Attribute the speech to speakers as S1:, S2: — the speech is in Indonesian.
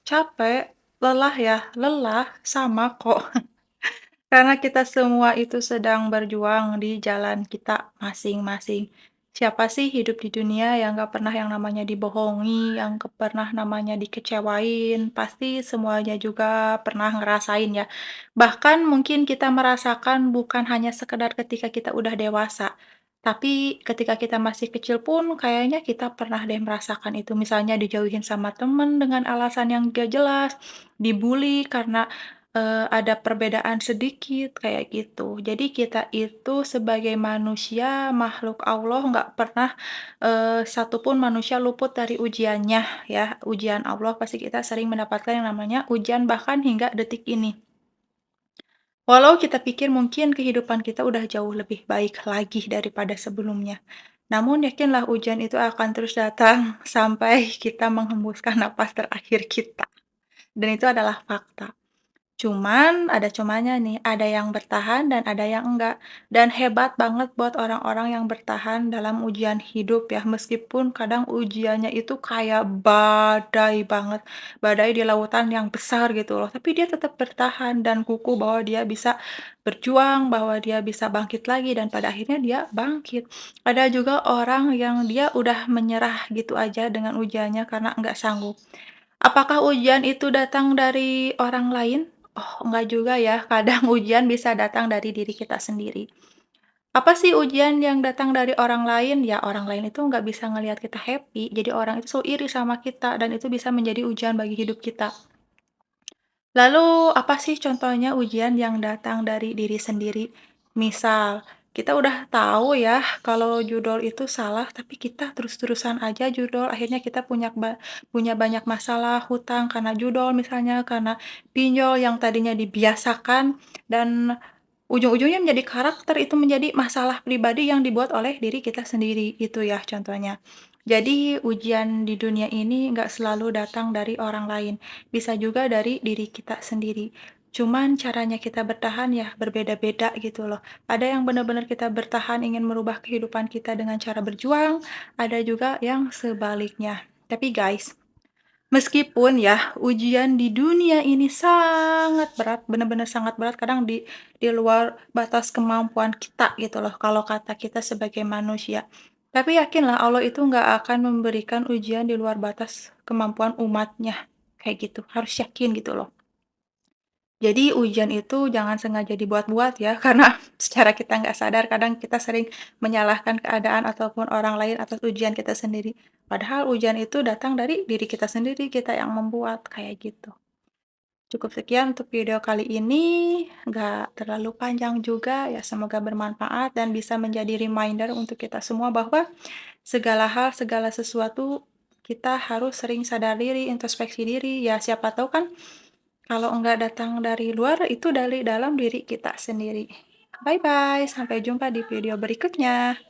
S1: Capek, lelah ya, lelah, sama kok. Karena kita semua itu sedang berjuang di jalan kita masing-masing. Siapa sih hidup di dunia yang gak pernah yang namanya dibohongi, yang pernah namanya dikecewain, pasti semuanya juga pernah ngerasain ya. Bahkan mungkin kita merasakan bukan hanya sekedar ketika kita udah dewasa, tapi ketika kita masih kecil pun kayaknya kita pernah deh merasakan itu. Misalnya dijauhin sama temen dengan alasan yang gak jelas, dibully karena ada perbedaan sedikit, kayak gitu. Jadi kita itu sebagai manusia, makhluk Allah, nggak pernah, satu manusia luput dari ujiannya, ya. Ujian Allah pasti kita sering mendapatkan yang namanya ujian bahkan hingga detik ini. Walau kita pikir mungkin kehidupan kita udah jauh lebih baik lagi daripada sebelumnya. Namun yakinlah ujian itu akan terus datang sampai kita menghembuskan napas terakhir kita, dan itu adalah fakta. Cuman, ada cumanya nih, ada yang bertahan dan ada yang enggak. Dan hebat banget buat orang-orang yang bertahan dalam ujian hidup ya, meskipun kadang ujiannya itu kayak badai banget, badai di lautan yang besar gitu loh, tapi dia tetap bertahan dan kukuh bahwa dia bisa berjuang, bahwa dia bisa bangkit lagi dan pada akhirnya dia bangkit. Ada juga orang yang dia udah menyerah gitu aja dengan ujiannya karena enggak sanggup. Apakah ujian itu datang dari orang lain? Oh, enggak juga ya, kadang ujian bisa datang dari diri kita sendiri. Apa sih ujian yang datang dari orang lain? Ya, orang lain itu nggak bisa ngelihat kita happy, jadi orang itu selalu iri sama kita, dan itu bisa menjadi ujian bagi hidup kita. Lalu, apa sih contohnya ujian yang datang dari diri sendiri? Misal, kita udah tahu ya kalau judul itu salah, tapi kita terus-terusan aja judul, akhirnya kita punya banyak masalah, hutang karena judul misalnya, karena pinjol yang tadinya dibiasakan, dan ujung-ujungnya menjadi karakter, itu menjadi masalah pribadi yang dibuat oleh diri kita sendiri, itu ya contohnya. Jadi ujian di dunia ini nggak selalu datang dari orang lain, bisa juga dari diri kita sendiri. Cuman caranya kita bertahan ya berbeda-beda gitu loh. Ada yang benar-benar kita bertahan ingin merubah kehidupan kita dengan cara berjuang, ada juga yang sebaliknya. Tapi guys, meskipun ya, ujian di dunia ini sangat berat, benar-benar sangat berat, kadang di luar batas kemampuan kita gitu loh, kalau kata kita sebagai manusia. Tapi yakinlah Allah itu nggak akan memberikan ujian di luar batas kemampuan umatnya, kayak gitu, harus yakin gitu loh. Jadi ujian itu jangan sengaja dibuat-buat ya, karena secara kita nggak sadar kadang kita sering menyalahkan keadaan ataupun orang lain atas ujian kita sendiri. Padahal ujian itu datang dari diri kita sendiri, kita yang membuat, kayak gitu. Cukup sekian untuk video kali ini, nggak terlalu panjang juga, ya semoga bermanfaat dan bisa menjadi reminder untuk kita semua bahwa segala hal, segala sesuatu kita harus sering sadar diri, introspeksi diri, ya siapa tahu kan kalau enggak datang dari luar, itu dari dalam diri kita sendiri. Bye-bye, sampai jumpa di video berikutnya.